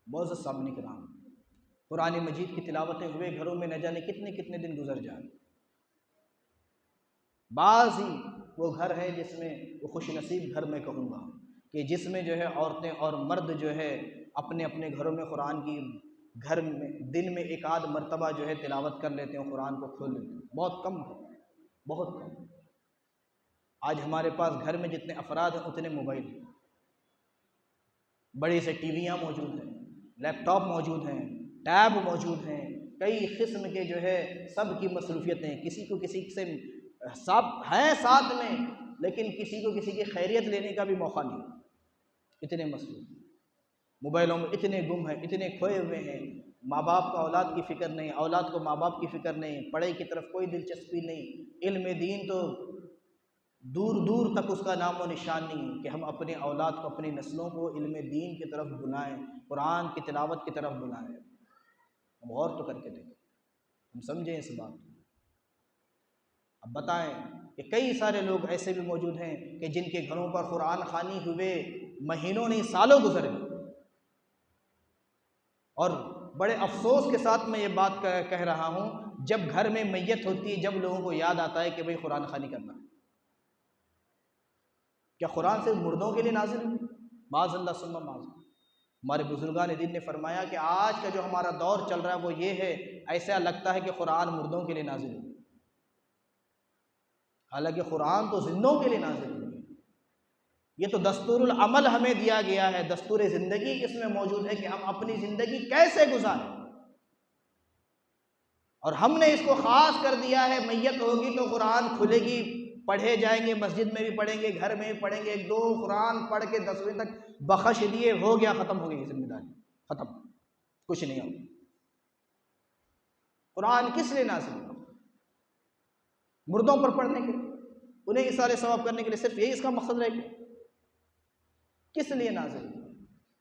معزز سامعین کرام، قرآن مجید کی تلاوتیں ہوئے گھروں میں نہ جانے کتنے کتنے دن گزر جائیں۔ بعض ہی وہ گھر ہے جس میں، وہ خوش نصیب گھر میں کہوں گا، کہ جس میں جو ہے عورتیں اور مرد جو ہے اپنے اپنے گھروں میں قرآن کی گھر میں دن میں ایک آدھ مرتبہ جو ہے تلاوت کر لیتے ہیں، قرآن کو کھول لیتے ہیں۔ بہت کم ہے، بہت کم۔ آج ہمارے پاس گھر میں جتنے افراد ہیں اتنے موبائل ہیں، بڑی سے ٹی ویاں موجود ہیں، لیپ ٹاپ موجود ہیں، ٹیب موجود ہیں، کئی قسم کے جو ہے سب کی مصروفیتیں، کسی کو کسی سے سب ہیں ساتھ میں، لیکن کسی کو کسی کی خیریت لینے کا بھی موقع نہیں، اتنے مصروف ہیں۔ موبائلوں میں اتنے گم ہیں، اتنے کھوئے ہوئے ہیں، ماں باپ کو اولاد کی فکر نہیں، اولاد کو ماں باپ کی فکر نہیں، پڑھائی کی طرف کوئی دلچسپی نہیں، علم دین تو دور دور تک اس کا نام و نشان نہیں، کہ ہم اپنے اولاد کو، اپنی نسلوں کو علم دین کی طرف بلائیں، قرآن کی تلاوت کی طرف بلائیں۔ ہم غور تو کر کے دیکھیں، ہم سمجھیں اس بات کو۔ اب بتائیں کہ کئی سارے لوگ ایسے بھی موجود ہیں کہ جن کے گھروں پر قرآن خوانی ہوئے مہینوں نہیں سالوں گزر گئے، اور بڑے افسوس کے ساتھ میں یہ بات کہہ رہا ہوں، جب گھر میں میت ہوتی ہے، جب لوگوں کو یاد آتا ہے کہ بھئی قرآن خوانی کرنا ہے۔ کیا قرآن صرف مردوں کے لیے نازل ہے؟ معاذ اللہ ثم معاذ۔ ہمارے بزرگان دین نے فرمایا کہ آج کا جو ہمارا دور چل رہا ہے وہ یہ ہے، ایسا لگتا ہے کہ قرآن مردوں کے لیے نازل ہے، حالانکہ قرآن تو زندوں کے لیے نازل ہے۔ یہ تو دستور العمل ہمیں دیا گیا ہے، دستور زندگی اس میں موجود ہے کہ ہم اپنی زندگی کیسے گزاریں، اور ہم نے اس کو خاص کر دیا ہے، میت ہوگی تو قرآن کھلے گی، پڑھے جائیں گے، مسجد میں بھی پڑھیں گے، گھر میں بھی پڑھیں گے، ایک دو قرآن پڑھ کے 10ویں تک بخش دیے، ہو گیا، ختم ہو گئی ذمہ داری، ختم، کچھ نہیں ہوگا۔ قرآن کس لیے نازل ہوا؟ مردوں پر پڑھنے کے لیے، انہیں اثارے ثواب کرنے کے لیے، صرف یہی اس کا مقصد رہے گا؟ کس لیے نازل ہوا؟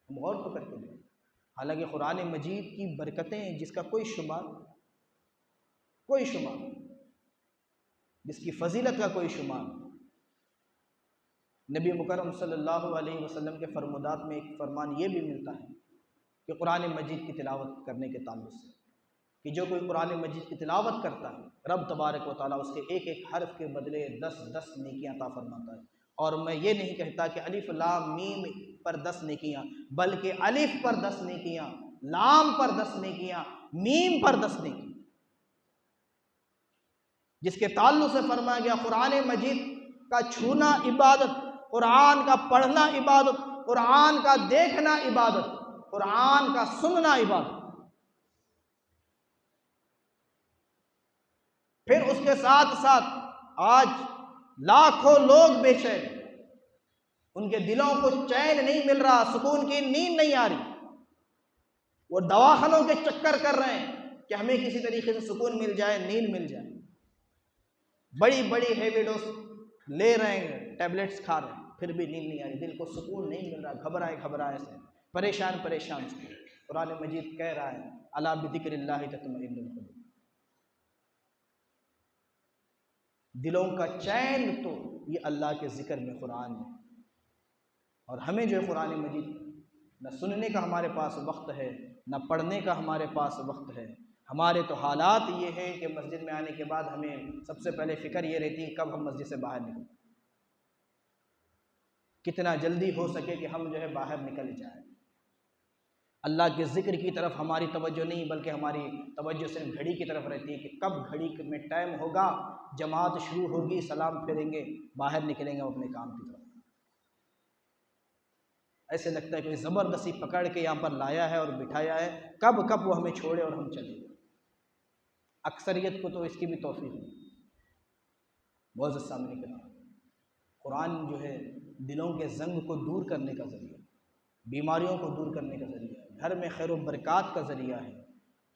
ہم غور تو کرتے ہیں۔ حالانکہ قرآن مجید کی برکتیں جس کا کوئی شمار نہیں، جس کی فضیلت کا کوئی شمار نہیں۔ نبی مکرم صلی اللہ علیہ وسلم کے فرمودات میں ایک فرمان یہ بھی ملتا ہے کہ قرآن مجید کی تلاوت کرنے کے تعلق سے، کہ جو کوئی قرآن مجید کی تلاوت کرتا ہے، رب تبارک و تعالیٰ اس کے ایک ایک حرف کے بدلے 10 نیکیاں عطا فرماتا ہے۔ اور میں یہ نہیں کہتا کہ الف لام میم پر 10 نیکیاں، بلکہ الف پر 10 نیکیاں، لام پر 10 نیکیاں، میم پر 10 نیکیاں، جس کے تعلق سے فرمایا گیا قرآن مجید کا چھونا عبادت، قرآن کا پڑھنا عبادت، قرآن کا دیکھنا عبادت، قرآن کا سننا عبادت۔ پھر اس کے ساتھ ساتھ آج لاکھوں لوگ بے چین، ان کے دلوں کو چین نہیں مل رہا، سکون کی نیند نہیں آ رہی، وہ دواخانوں کے چکر کر رہے ہیں کہ ہمیں کسی طریقے سے سکون مل جائے، نیند مل جائے، بڑی بڑی ہیوی ڈوز لے رہے ہیں، ٹیبلٹس کھا رہے ہیں، پھر بھی نیند نہیں آ رہی، دل کو سکون نہیں مل رہا، گھبرائے سے، پریشان سے۔ قرآن مجید کہہ رہا ہے الا بذکر اللہ تطمئن القلوب، دلوں کا چین تو یہ اللہ کے ذکر میں، قرآن میں۔ اور ہمیں جو ہے قرآن مجید نہ سننے کا ہمارے پاس وقت ہے، نہ پڑھنے کا ہمارے پاس وقت ہے۔ ہمارے تو حالات یہ ہیں کہ مسجد میں آنے کے بعد ہمیں سب سے پہلے فکر یہ رہتی ہے کب ہم مسجد سے باہر نکلیں، کتنا جلدی ہو سکے کہ ہم جو ہے باہر نکل جائیں۔ اللہ کے ذکر کی طرف ہماری توجہ نہیں، بلکہ ہماری توجہ صرف گھڑی کی طرف رہتی ہے کہ کب گھڑی میں ٹائم ہوگا، جماعت شروع ہوگی، سلام پھیریں گے، باہر نکلیں گے اپنے کام کی طرف۔ ایسے لگتا ہے کہ زبردستی پکڑ کے یہاں پر لایا ہے اور بٹھایا ہے، کب وہ ہمیں چھوڑے اور ہم چلے۔ اکثریت کو تو اس کی بھی توفیق نہیں۔ معزز سامعین کرام، قرآن جو ہے دلوں کے زنگ کو دور کرنے کا ذریعہ، بیماریوں کو دور کرنے کا ذریعہ ہے، گھر میں خیر و برکات کا ذریعہ ہے،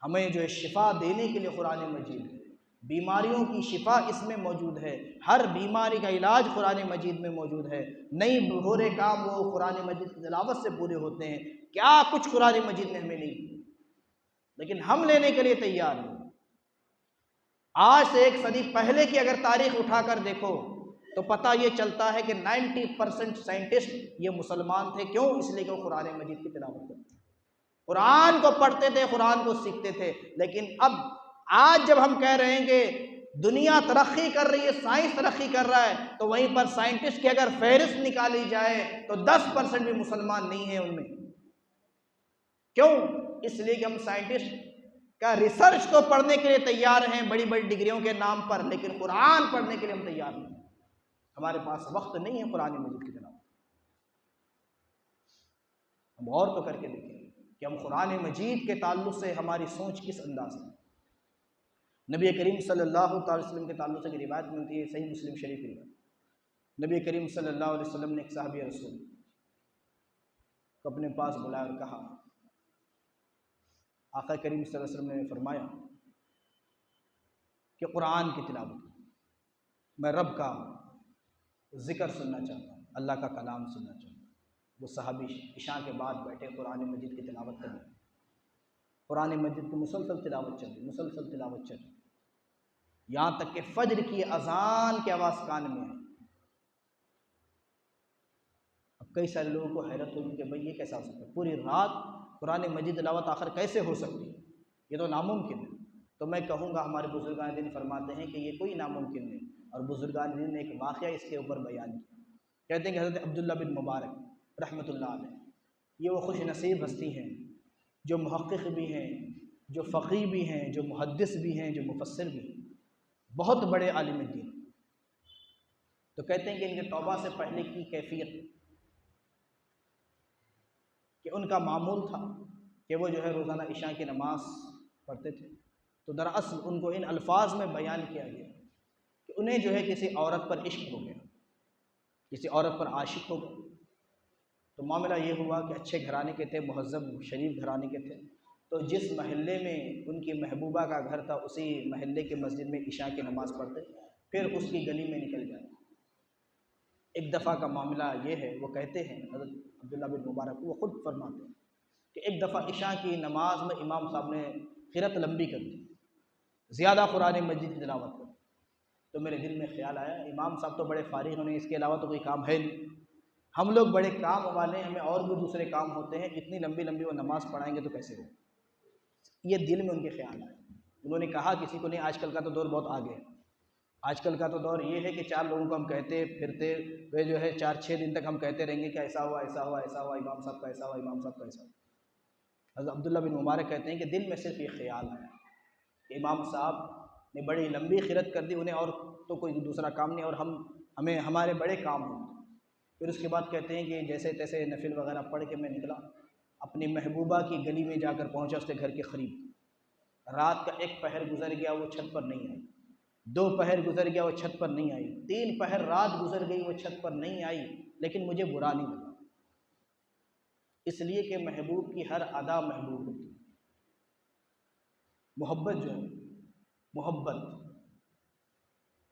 ہمیں جو ہے شفا دینے کے لیے قرآن مجید ہے، بیماریوں کی شفا اس میں موجود ہے، ہر بیماری کا علاج قرآن مجید میں موجود ہے۔ نہیں ہو رہے کام وہ قرآن مجید کی تلاوت سے پورے ہوتے ہیں، کیا کچھ قرآن مجید نے ہمیں نہیں دیا، لیکن ہم لینے کے لیے تیار نہیں۔ آج سے 1 صدی پہلے کی اگر تاریخ اٹھا کر دیکھو تو پتہ یہ چلتا ہے کہ 90% سائنٹسٹ یہ مسلمان تھے، کیوں؟ اس لیے کہ وہ قرآن مجید کی تلاوت کرتے ہیں، قرآن کو پڑھتے تھے، قرآن کو سیکھتے تھے۔ لیکن اب آج جب ہم کہہ رہے ہیں کہ دنیا ترقی کر رہی ہے، سائنس ترقی کر رہا ہے، تو وہیں پر سائنٹسٹ کی اگر فہرست نکالی جائے تو 10% بھی مسلمان نہیں ہیں ان میں۔ کیوں؟ اس لیے کہ ہم سائنٹسٹ کا ریسرچ تو پڑھنے کے لیے تیار ہیں بڑی بڑی ڈگریوں کے نام پر، لیکن قرآن پڑھنے کے لیے ہم تیار نہیں، ہمارے پاس وقت نہیں ہے قرآن مجید کی تلاوت۔ ہم غور تو کر کے دیکھیں کہ ہم قرآن مجید کے تعلق سے ہماری سوچ کس انداز میں۔ نبی کریم صلی اللہ علیہ وسلم کے تعلق سے ایک روایت ملتی ہے، صحیح مسلم شریف کی روایت۔ نبی کریم صلی اللہ علیہ وسلم نے ایک صحابی رسول کو اپنے پاس بلایا اور کہا، آقا کریم صلی اللہ علیہ وسلم نے فرمایا کہ قرآن کی تلاوت، میں رب کا ذکر سننا چاہتا ہوں، اللہ کا کلام سننا چاہتا ہوں۔ وہ صحابی عشاء کے بعد بیٹھے قرآن مجید کی تلاوت کرنے، قرآن مجید کی مسلسل تلاوت چل رہی، یہاں تک کہ فجر کی اذان کی آواز کان میں ہے۔ اب کئی سارے لوگوں کو حیرت ہوگی کہ بھئی یہ کیسا ہو سکتا ہے، پوری رات قرآن مجید تلاوت آخر کیسے ہو سکتی ہے، یہ تو ناممکن ہے۔ تو میں کہوں گا ہمارے بزرگان دین فرماتے ہیں کہ یہ کوئی ناممکن نہیں، اور بزرگان دین نے ایک واقعہ اس کے اوپر بیان کیا۔ کہتے ہیں کہ حضرت عبداللہ بن مبارک رحمۃ اللہ علیہ، یہ وہ خوش نصیب ہستی ہیں جو محقق بھی ہیں، جو فقیہ بھی ہیں، جو محدث بھی ہیں، جو مفسر بھی ہیں، بہت بڑے عالم دین۔ تو کہتے ہیں کہ ان کے توبہ سے پہلے کی کیفیت کہ ان کا معمول تھا کہ وہ جو ہے روزانہ عشاء کی نماز پڑھتے تھے، تو دراصل ان کو ان الفاظ میں بیان کیا گیا کہ انہیں جو ہے کسی عورت پر عشق ہو گیا، کسی عورت پر عاشق ہو گیا۔ تو معاملہ یہ ہوا کہ اچھے گھرانے کے تھے، مہذب شریف گھرانے کے تھے، تو جس محلے میں ان کی محبوبہ کا گھر تھا اسی محلے کے مسجد میں عشاء کی نماز پڑھتے، پھر اس کی گلی میں نکل جاتے۔ ایک دفعہ کا معاملہ یہ ہے، وہ کہتے ہیں حضرت عبداللہ بن مبارک، وہ خود فرماتے ہیں کہ ایک دفعہ عشاء کی نماز میں امام صاحب نے قرأت لمبی کر دی، زیادہ قرآن مجید کی تلاوت کر، تو میرے دل میں خیال آیا امام صاحب تو بڑے فارغ ہونے، اس کے علاوہ تو کوئی کام ہے نہیں، ہم لوگ بڑے کام والے ہیں، ہمیں اور بھی دوسرے کام ہوتے ہیں، اتنی لمبی لمبی وہ نماز پڑھائیں گے تو کیسے ہو؟ یہ دل میں ان کے خیال آئے۔ انہوں نے کہا کسی کو نہیں، آج کل کا تو دور بہت آگے ہے، آج کل کا تو دور یہ ہے کہ 4 لوگوں کو ہم کہتے پھرتے ہوئے جو ہے 4-6 دن تک ہم کہتے رہیں گے کہ ایسا ہوا ایسا ہوا ایسا ہوا، امام صاحب کا ایسا ہوا، امام صاحب کا ایسا ہوا۔ حضرت عبداللہ بن مبارک کہتے ہیں کہ دل میں صرف یہ خیال آیا کہ امام صاحب نے بڑی لمبی قرأت کر دی، انہیں اور تو کوئی دوسرا کام نہیں، اور ہمیں ہمارے بڑے کام ہوں۔ پھر اس کے بعد کہتے ہیں کہ جیسے تیسے نفل وغیرہ پڑھ کے میں نکلا، اپنی محبوبہ کی گلی میں جا کر پہنچا، اس کے گھر کے قریب۔ رات کا 1 پہر گزر گیا، وہ چھت پر نہیں آئی، 2 پہر گزر گیا، وہ چھت پر نہیں آئی، 3 پہر رات گزر گئی، وہ چھت پر نہیں آئی، لیکن مجھے برا نہیں لگا، اس لیے کہ محبوب کی ہر ادا محبوب ہوتی ہے۔ محبت جو ہے، محبت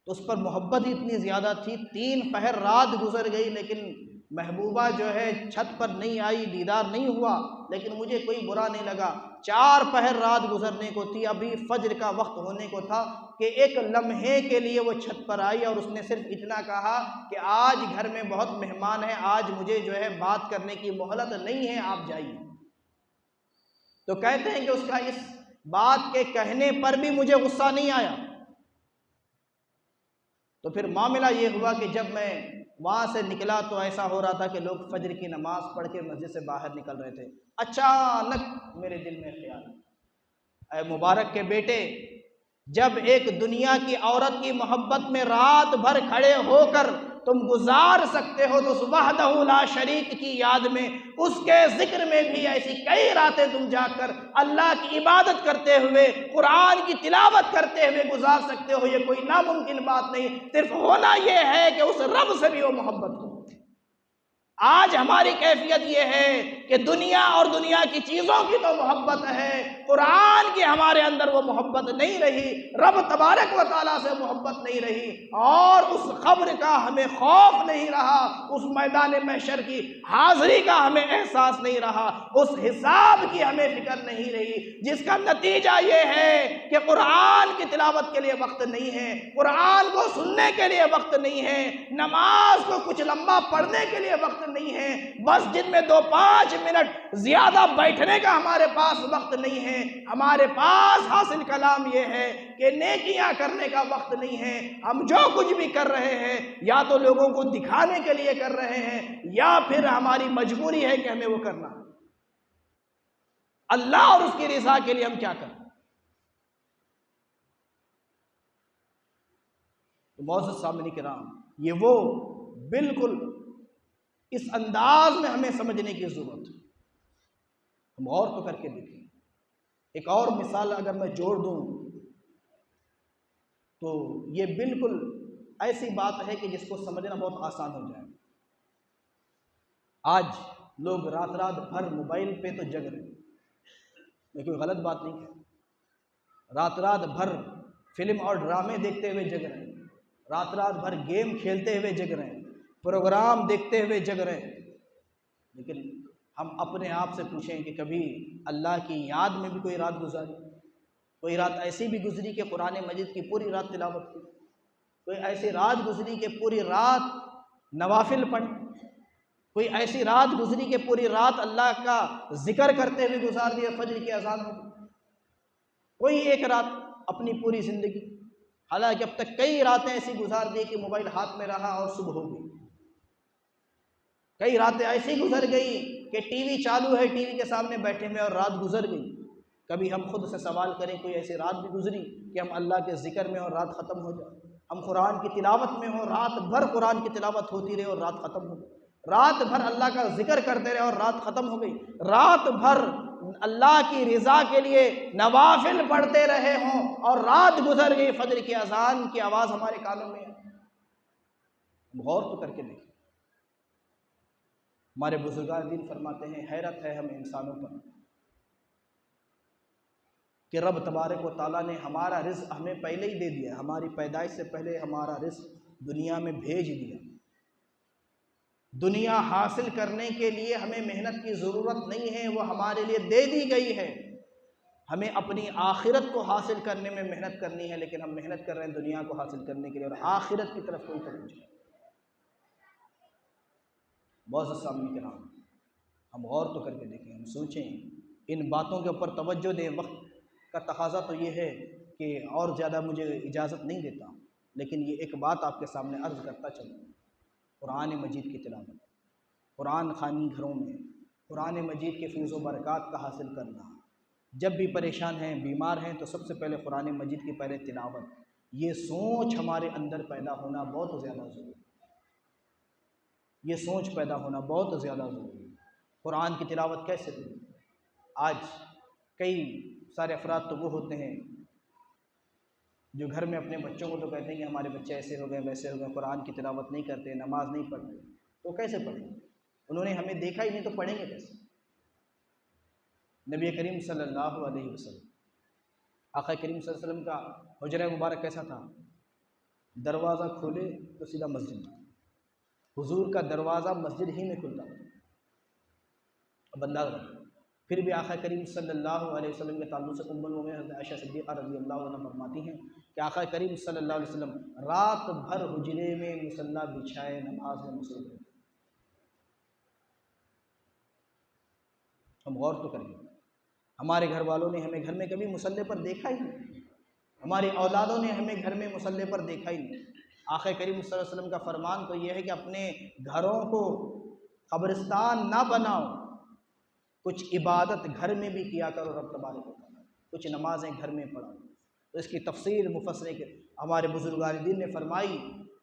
تو اس پر محبت ہی اتنی زیادہ تھی، 3 پہر رات گزر گئی لیکن محبوبہ جو ہے چھت پر نہیں آئی، دیدار نہیں ہوا، لیکن مجھے کوئی برا نہیں لگا۔ 4 پہر رات گزرنے کو تھی، ابھی فجر کا وقت ہونے کو تھا کہ ایک لمحے کے لیے وہ چھت پر آئی، اور اس نے صرف اتنا کہا کہ آج گھر میں بہت مہمان ہیں، آج مجھے جو ہے بات کرنے کی مہلت نہیں ہے، آپ جائیے۔ تو کہتے ہیں کہ اس کا اس بات کے کہنے پر بھی مجھے غصہ نہیں آیا۔ تو پھر معاملہ یہ ہوا کہ جب میں وہاں سے نکلا تو ایسا ہو رہا تھا کہ لوگ فجر کی نماز پڑھ کے مسجد سے باہر نکل رہے تھے، اچانک میرے دل میں خیال، اے مبارک کے بیٹے، جب ایک دنیا کی عورت کی محبت میں رات بھر کھڑے ہو کر تم گزار سکتے ہو تو وحدہ لا شریک کی یاد میں، اس کے ذکر میں بھی ایسی کئی راتیں تم جا کر اللہ کی عبادت کرتے ہوئے، قرآن کی تلاوت کرتے ہوئے گزار سکتے ہو، یہ کوئی ناممکن بات نہیں، صرف ہونا یہ ہے کہ اس رب سے بھی وہ محبت ہو۔ آج ہماری کیفیت یہ ہے کہ دنیا اور دنیا کی چیزوں کی تو محبت ہے، قرآن کی ہمارے اندر وہ محبت نہیں رہی، رب تبارک و تعالیٰ سے محبت نہیں رہی، اور اس قبر کا ہمیں خوف نہیں رہا، اس میدان محشر کی حاضری کا ہمیں احساس نہیں رہا، اس حساب کی ہمیں فکر نہیں رہی، جس کا نتیجہ یہ ہے کہ قرآن کی تلاوت کے لیے وقت نہیں ہے، قرآن کو سننے کے لیے وقت نہیں ہے، نماز کو کچھ لمبا پڑھنے کے لیے وقت نہیں ہے, مسجد میں 2-5 منٹ زیادہ بیٹھنے کا ہمارے پاس وقت نہیں ہے. ہمارے پاس حاصل کلام یہ ہے کہ نیکیاں کرنے کا وقت نہیں ہے. ہم جو کچھ بھی کر رہے ہیں یا تو لوگوں کو دکھانے کے لیے کر رہے ہیں یا پھر ہماری مجبوری ہے کہ ہمیں وہ کرنا. اللہ اور اس کی رضا کے لیے ہم کیا کریں؟ تو معزز سامعین کرام, یہ وہ بالکل اس انداز میں ہمیں سمجھنے کی ضرورت ہے. ہم اور تو کر کے دیکھیں. ایک اور مثال اگر میں جوڑ دوں تو یہ بالکل ایسی بات ہے کہ جس کو سمجھنا بہت آسان ہو جائے. آج لوگ رات بھر موبائل پہ تو جگ رہے ہیں, یہ کوئی غلط بات نہیں ہے. رات بھر فلم اور ڈرامے دیکھتے ہوئے جگ رہے ہیں, رات بھر گیم کھیلتے ہوئے جگ رہے ہیں, پروگرام دیکھتے ہوئے جگ رہے ہیں. لیکن ہم اپنے آپ سے پوچھیں کہ کبھی اللہ کی یاد میں بھی کوئی رات گزاری؟ کوئی رات ایسی بھی گزری کہ قرآن مجید کی پوری رات تلاوت کی؟ کوئی ایسی رات گزری کہ پوری رات نوافل پڑھ؟ کوئی ایسی رات گزری کہ پوری رات اللہ کا ذکر کرتے ہوئے گزار دیا فجر کی اذان ہو؟ کوئی ایک رات اپنی پوری زندگی, حالانکہ اب تک کئی راتیں ایسی گزار دی کہ موبائل ہاتھ میں رہا اور صبح ہو گئی. کئی راتیں ایسی گزر گئی کہ ٹی وی چالو ہے, ٹی وی کے سامنے بیٹھے ہوئے اور رات گزر گئی. کبھی ہم خود سے سوال کریں کوئی ایسی رات بھی گزری کہ ہم اللہ کے ذکر میں اور رات ختم ہو جائے؟ ہم قرآن کی تلاوت میں ہوں, رات بھر قرآن کی تلاوت ہوتی رہے اور رات ختم ہو گئی. رات بھر اللہ کا ذکر کرتے رہے اور رات ختم ہو گئی. رات بھر اللہ کی رضا کے لیے نوافل پڑھتے رہے ہوں اور رات گزر گئی, فجر کی اذان کی آواز ہمارے کانوں میں ہے. غور تو کر کے دیکھیں. ہمارے بزرگان دین فرماتے ہیں, حیرت ہے ہم انسانوں پر کہ رب تبارک و تعالیٰ نے ہمارا رزق ہمیں پہلے ہی دے دیا. ہماری پیدائش سے پہلے ہمارا رزق دنیا میں بھیج دیا. دنیا حاصل کرنے کے لیے ہمیں محنت کی ضرورت نہیں ہے, وہ ہمارے لیے دے دی گئی ہے. ہمیں اپنی آخرت کو حاصل کرنے میں محنت کرنی ہے, لیکن ہم محنت کر رہے ہیں دنیا کو حاصل کرنے کے لیے اور آخرت کی طرف کوئی توجہ نہیں. معزز سامعین کرام, ہم غور تو کر کے دیکھیں, ہم سوچیں, ان باتوں کے اوپر توجہ دیں. وقت کا تقاضا تو یہ ہے کہ اور زیادہ مجھے اجازت نہیں دیتا, لیکن یہ ایک بات آپ کے سامنے عرض کرتا چلوں. قرآن مجید کی تلاوت, قرآن خوانی گھروں میں قرآن مجید کے فیض و برکات کا حاصل کرنا. جب بھی پریشان ہیں, بیمار ہیں, تو سب سے پہلے قرآن مجید کی پہلے تلاوت. یہ سوچ ہمارے اندر پیدا ہونا بہت زیادہ ضروری ہے. یہ سوچ پیدا ہونا بہت زیادہ ضروری ہے. قرآن کی تلاوت کیسے کریں؟ آج کئی سارے افراد تو وہ ہوتے ہیں جو گھر میں اپنے بچوں کو تو کہتے ہیں کہ ہمارے بچے ایسے ہو گئے ویسے ہو گئے, قرآن کی تلاوت نہیں کرتے, نماز نہیں پڑھتے. تو کیسے پڑھیں گے؟ انہوں نے ہمیں دیکھا ہی نہیں تو پڑھیں گے کیسے؟ نبی کریم صلی اللہ علیہ وسلم, آقا کریم صلی اللہ علیہ وسلم کا حجرہ مبارک کیسا تھا؟ دروازہ کھولے تو سیدھا مسجد. حضور کا دروازہ مسجد ہی میں کھلتا تھا. اب انداز رکھیں. پھر بھی آقا کریم صلی اللہ علیہ وسلم کے تعلق سے ام المؤمنین حضرت عائشہ صدیقہ رضی اللہ عنہ فرماتی ہیں کہ آقا کریم صلی اللہ علیہ وسلم رات بھر حجرے میں مصلی بچھائے نماز میں مصروف رہتے. ہم غور تو کریں, ہمارے گھر والوں نے ہمیں گھر میں کبھی مصلی پر دیکھا ہی نہیں, ہماری اولادوں نے ہمیں گھر میں مصلی پر دیکھا ہی نہیں. آقا کریم صلی اللہ علیہ وسلم کا فرمان تو یہ ہے کہ اپنے گھروں کو قبرستان نہ بناؤ, کچھ عبادت گھر میں بھی کیا کرو رب تبارک و تعالیٰ, کچھ نمازیں گھر میں پڑھو. تو اس کی تفسیر مفسرین کے ہمارے بزرگان دین نے فرمائی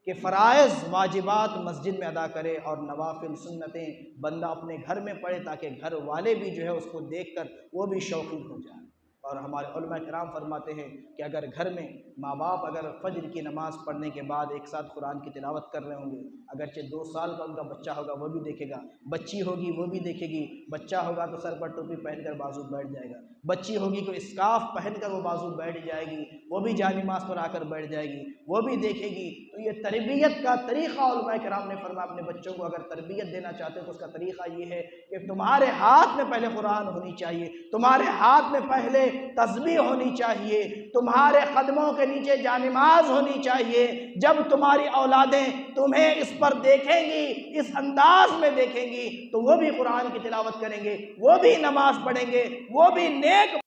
کہ فرائض واجبات مسجد میں ادا کرے اور نوافل سنتیں بندہ اپنے گھر میں پڑھے, تاکہ گھر والے بھی جو ہے اس کو دیکھ کر وہ بھی شوقین ہو جائیں. اور ہمارے علماء کرام فرماتے ہیں کہ اگر گھر میں ماں باپ اگر فجر کی نماز پڑھنے کے بعد ایک ساتھ قرآن کی تلاوت کر رہے ہوں گے, اگرچہ 2 سال کا ان کا بچہ ہوگا وہ بھی دیکھے گا, بچی ہوگی وہ بھی دیکھے گی, بچہ ہوگا تو سر پر ٹوپی پہن کر بازو بیٹھ جائے گا, بچی ہوگی تو اسکارف پہن کر وہ بازو بیٹھ جائے گی, وہ بھی جائے نماز پر آ کر بیٹھ جائے گی, وہ بھی دیکھے گی. تو یہ تربیت کا طریقہ علماء کرام نے فرمایا اپنے بچوں کو اگر تربیت دینا چاہتے ہو تو اس کا طریقہ یہ ہے کہ تمہارے ہاتھ میں پہلے قرآن ہونی چاہیے، تمہارے ہاتھ میں پہلے تسبیح ہونی چاہیے، تمہارے قدموں کے نیچے جانماز ہونی چاہیے۔ جب تمہاری اولادیں تمہیں اس پر دیکھیں گی، اس انداز میں دیکھیں گی، تو وہ بھی قرآن کی تلاوت کریں گے، وہ بھی نماز پڑھیں گے، وہ بھی نیک